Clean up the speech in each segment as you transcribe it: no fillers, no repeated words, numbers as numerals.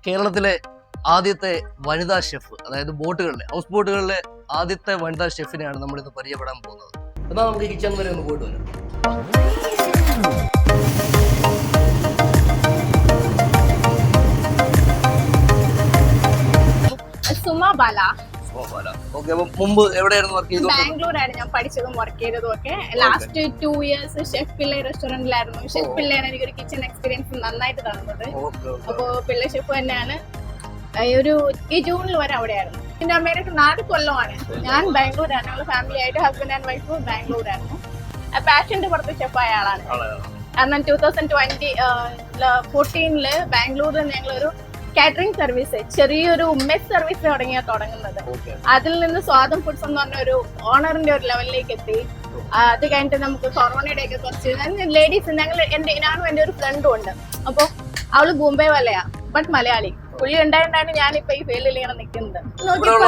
കേരളത്തിലെ ആദ്യത്തെ വനിതാ ഷെഫ്, അതായത് ബോട്ടുകളിലെ ഹൗസ് ബോട്ടുകളിലെ ആദ്യത്തെ വനിതാ ഷെഫിനെയാണ് നമ്മൾ ഇന്ന് പരിചയപ്പെടാൻ പോകുന്നത്. എന്നാൽ നമുക്ക് കിച്ചൺ വരെ ഒന്ന് പോയിട്ട് വരാം. സുമബാല. ഓക്കെ, അപ്പൊ മുമ്പ് എവിടെയായിരുന്നു വർക്ക് ചെയ്തത്? ബാംഗ്ലൂരായിരുന്നു ഞാൻ പഠിച്ചതും വർക്ക് ചെയ്തതും ഒക്കെ. ലാസ്റ്റ് 2 years ഷെഫ് പിള്ളേ റെസ്റ്റോറന്റിലായിരുന്നു. ഷെഫ് പിള്ളേയാണ് എനിക്കൊരു കിച്ചൺ എക്സ്പീരിയൻസ് നന്നായിട്ട് തന്നത്. അപ്പോ പിള്ളേ ഷെഫ് തന്നെയാണ്. ഈ ജൂണിൽ വരെ അവിടെയായിരുന്നു. എന്റെ അമ്മയുടെ 4 കൊല്ലമാണ്. ഞാൻ ബാംഗ്ലൂരാണ്. ഞങ്ങൾ ഫാമിലി ആയിട്ട് ഹസ്ബൻഡ് ആൻഡ് വൈഫ് ബാംഗ്ലൂരായിരുന്നു. പാഷന്റെ പുറത്ത് ഷെഫായ ആളാണ്. കാരണം 2014 ബാംഗ്ലൂരിൽ ഞങ്ങളൊരു കാറ്ററിംഗ് സർവീസ്, ചെറിയൊരു മെസ് സർവീസ് തുടങ്ങുന്നത്. അതിൽ നിന്ന് സ്വാദം ഫുഡ്സ് എന്ന് പറഞ്ഞ ഒരു ഓണറിന്റെ ഒരു ലെവലിലേക്ക് എത്തി. അത് കഴിഞ്ഞിട്ട് നമുക്ക് കൊറോണയുടെ ഒക്കെ കുറച്ച് ലേഡീസ്, ഞാനും എന്റെ ഒരു ഫ്രണ്ടും ഉണ്ട്. അപ്പൊ അവള് ബോംബെ വലയാ, ബട്ട് മലയാളി. പുള്ളി ഉണ്ടായിട്ടാണ് ഞാനിപ്പോ ഈ ഫീൽഡിൽ ഇങ്ങനെ നിൽക്കുന്നത്. നോക്കിയപ്പോ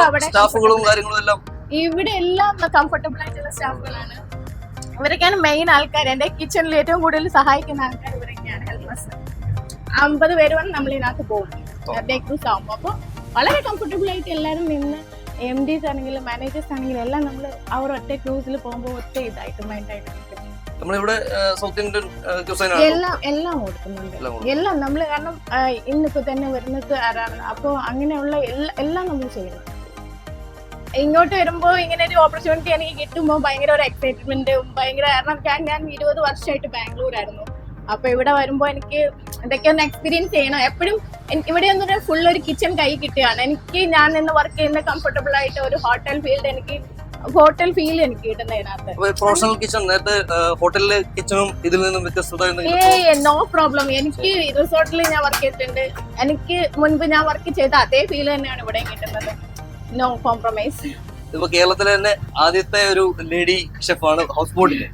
ഇവിടെ എല്ലാം കംഫർട്ടബിൾ ആയിട്ടുള്ള സ്റ്റാഫുകളാണ്. ഇവരൊക്കെയാണ് മെയിൻ ആൾക്കാർ. എന്റെ കിച്ചണിൽ ഏറ്റവും കൂടുതൽ സഹായിക്കുന്ന ആൾക്കാർ ഇവരൊക്കെയാണ്. ഹെൽപ്പേഴ്സ് 50 പേര് വന്ന് നമ്മൾ ഇതിനകത്ത് പോകും ക്രൂസ് ആകുമ്പോൾ. അപ്പോൾ വളരെ കംഫർട്ടബിൾ ആയിട്ട് എല്ലാവരും നിന്ന്, MDs ആണെങ്കിലും മാനേജേഴ്സ് ആണെങ്കിലും എല്ലാം നമ്മൾ അവർ ഒറ്റ ക്രൂസിൽ പോകുമ്പോൾ ഒറ്റ ഇതായിട്ട് മൈൻഡായിട്ട് എല്ലാം കൊടുക്കുന്നുണ്ട്. എല്ലാം നമ്മൾ, കാരണം ഇന്നിപ്പോ തന്നെ വരുന്നത് ആരാണ്, അപ്പോൾ അങ്ങനെയുള്ള എല്ലാം നമ്മൾ ചെയ്യുന്നു. ഇങ്ങോട്ട് വരുമ്പോ ഇങ്ങനെ ഒരു ഓപ്പർച്യൂണിറ്റി എനിക്ക് കിട്ടുമ്പോൾ ഭയങ്കര ഒരു എക്സൈറ്റ്മെന്റും ഭയങ്കര, കാരണം ഞാൻ 20 വർഷമായിട്ട് ബാംഗ്ലൂരായിരുന്നു. അപ്പൊ ഇവിടെ വരുമ്പോ എനിക്ക് ഇതൊക്കെ ഒന്ന് എക്സ്പീരിയൻസ് ചെയ്യണം. എപ്പോഴും ഇവിടെ ഒന്നും ഫുൾ ഒരു കിച്ചൺ കൈ കിട്ടുകയാണ് എനിക്ക്. ഞാൻ ഇന്ന് വർക്ക് ചെയ്യുന്ന കംഫർട്ടബിൾ ആയിട്ട് ഒരു ഹോട്ടൽ ഫീൽ എനിക്ക് കിട്ടുന്ന ഇതിനകത്ത്. No problem. എനിക്ക് റിസോർട്ടിൽ ഞാൻ വർക്ക് ചെയ്തിട്ടുണ്ട്. എനിക്ക് മുൻപ് ഞാൻ വർക്ക് ചെയ്ത അതേ ഫീൽ തന്നെയാണ് ഇവിടെ കിട്ടുന്നത്. No compromise. ഇപ്പൊ കേരളത്തിലെ തന്നെ ആദ്യത്തെ ഒരു ലേഡി ഷെഫാണ് ഹൗസ് ബോട്ടില്.